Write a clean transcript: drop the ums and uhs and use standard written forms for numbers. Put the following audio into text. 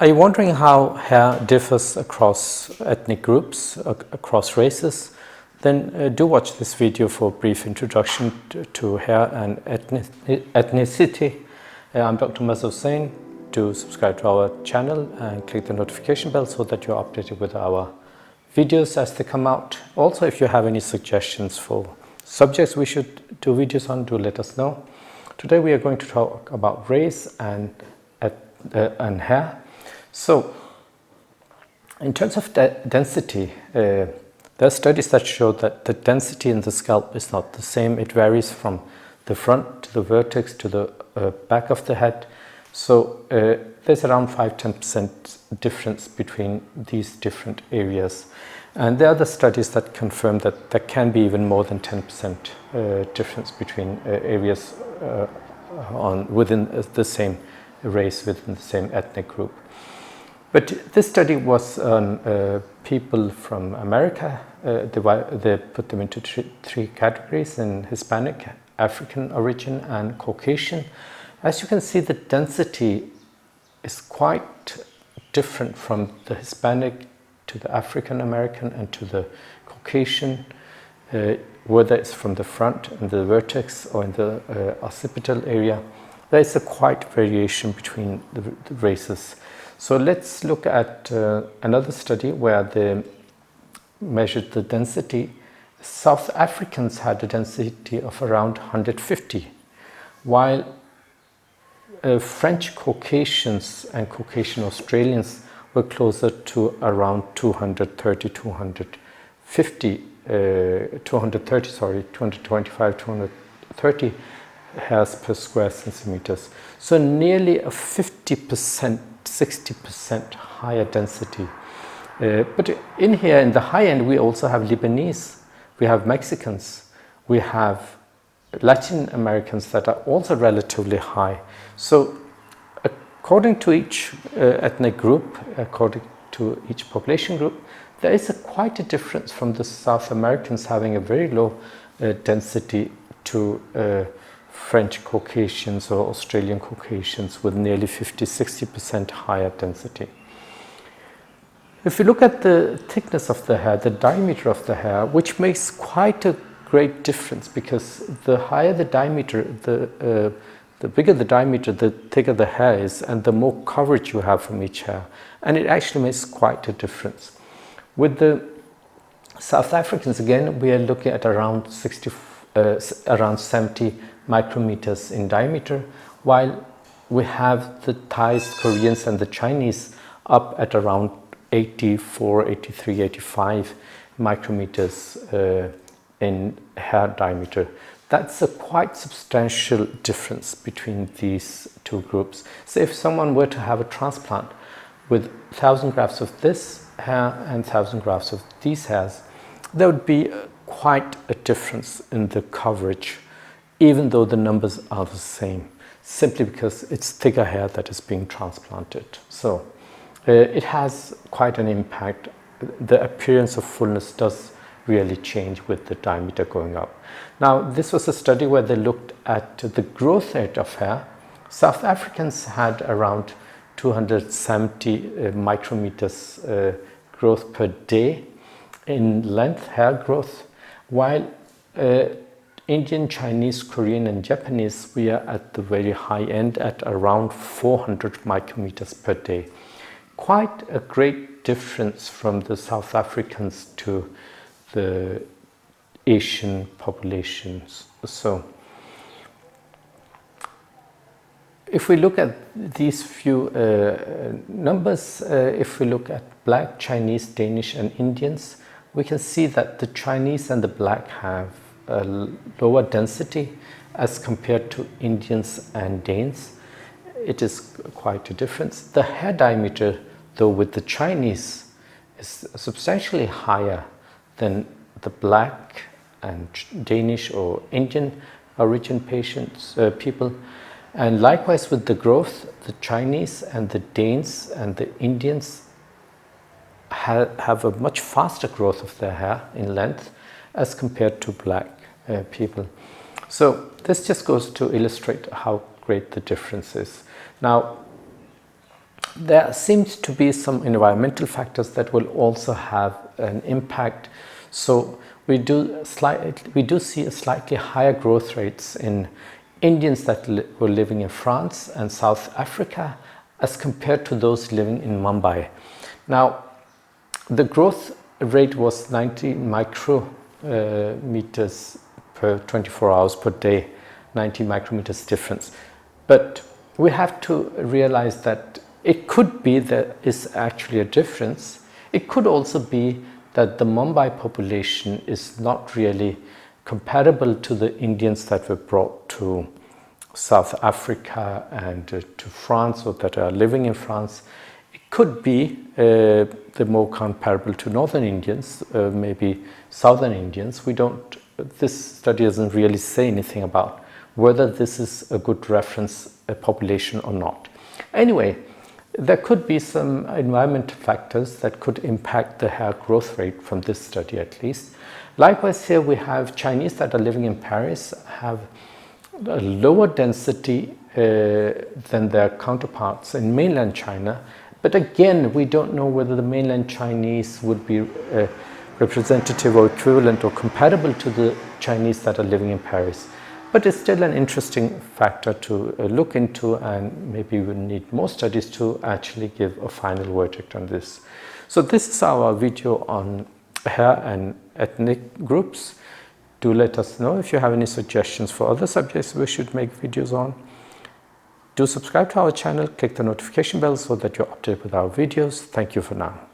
Are you wondering how hair differs across ethnic groups, across races? Then do watch this video for a brief introduction to hair and ethnicity. I'm Dr. Mazhar Hussain. Do subscribe to our channel and click the notification bell so that you're updated with our videos as they come out. Also, if you have any suggestions for subjects we should do videos on, do let us know. Today we are going to talk about race and hair. So, in terms of density, there are studies that show that the density in the scalp is not the same. It varies from the front to the vertex to the back of the head. So, there's around 5–10% difference between these different areas. And there are other studies that confirm that there can be even more than 10% difference between areas within the same race, within the same ethnic group. But this study was on people from America. They put them into three categories: in Hispanic, African origin, and Caucasian. As you can see, the density is quite different from the Hispanic to the African American and to the Caucasian, whether it's from the front in the vertex or in the occipital area. There is a quite variation between the races. So let's look at another study where they measured the density. South Africans had a density of around 150, while French Caucasians and Caucasian Australians were closer to around 225, 230 hairs per square centimeters. So nearly a 50%, 60% higher density. But in here, in the high end, we also have Lebanese, we have Mexicans, we have Latin Americans that are also relatively high. So according to each ethnic group, according to each population group, there is quite a difference from the South Americans having a very low density to French Caucasians or Australian Caucasians with nearly 50–60% higher density. If you look at the thickness of the hair, the diameter of the hair, which makes quite a great difference, because the higher the diameter, the bigger the diameter, the thicker the hair is, and the more coverage you have from each hair. And it actually makes quite a difference. With the South Africans, again, we are looking at around 70 micrometers in diameter, while we have the Thais, Koreans, and the Chinese up at around 84, 83, 85 micrometers in hair diameter. That's a quite substantial difference between these two groups. So if someone were to have a transplant with 1,000 grafts of this hair and 1,000 grafts of these hairs, there would be quite a difference in the coverage, even though the numbers are the same, simply because it's thicker hair that is being transplanted. So it has quite an impact. The appearance of fullness does really change with the diameter going up. Now, this was a study where they looked at the growth rate of hair. South Africans had around 270 micrometers growth per day in length, hair growth, while Indian, Chinese, Korean, and Japanese, we are at the very high end at around 400 micrometers per day. Quite a great difference from the South Africans to the Asian populations. So, if we look at these few numbers, if we look at Black, Chinese, Danish, and Indians, we can see that the Chinese and the Black have a lower density as compared to Indians and Danes. It is quite a difference. The hair diameter, though, with the Chinese is substantially higher than the Black and Danish or Indian origin people. And likewise with the growth, the Chinese and the Danes and the Indians have a much faster growth of their hair in length as compared to Black people. So this just goes to illustrate how great the difference is. Now, There seems to be some environmental factors that will also have an impact. So we do see a slightly higher growth rates in Indians that were living in France and South Africa as compared to those living in Mumbai. Now, the growth rate was 90 micrometers per 24 hours per day, 90 micrometers difference. But we have to realize that it could be there is actually a difference. It could also be that the Mumbai population is not really comparable to the Indians that were brought to South Africa and to France, or that are living in France. It could be the more comparable to Northern Indians, maybe Southern Indians. This study doesn't really say anything about whether this is a good reference population or not. Anyway, there could be some environmental factors that could impact the hair growth rate from this study at least. Likewise, here we have Chinese that are living in Paris have a lower density than their counterparts in mainland China. But again, we don't know whether the mainland Chinese would be representative or equivalent or compatible to the Chinese that are living in Paris. But it's still an interesting factor to look into, and maybe we need more studies to actually give a final verdict on this. So this is our video on hair and ethnic groups. Do let us know if you have any suggestions for other subjects we should make videos on. Do subscribe to our channel, click the notification bell so that you're updated with our videos. Thank you for now.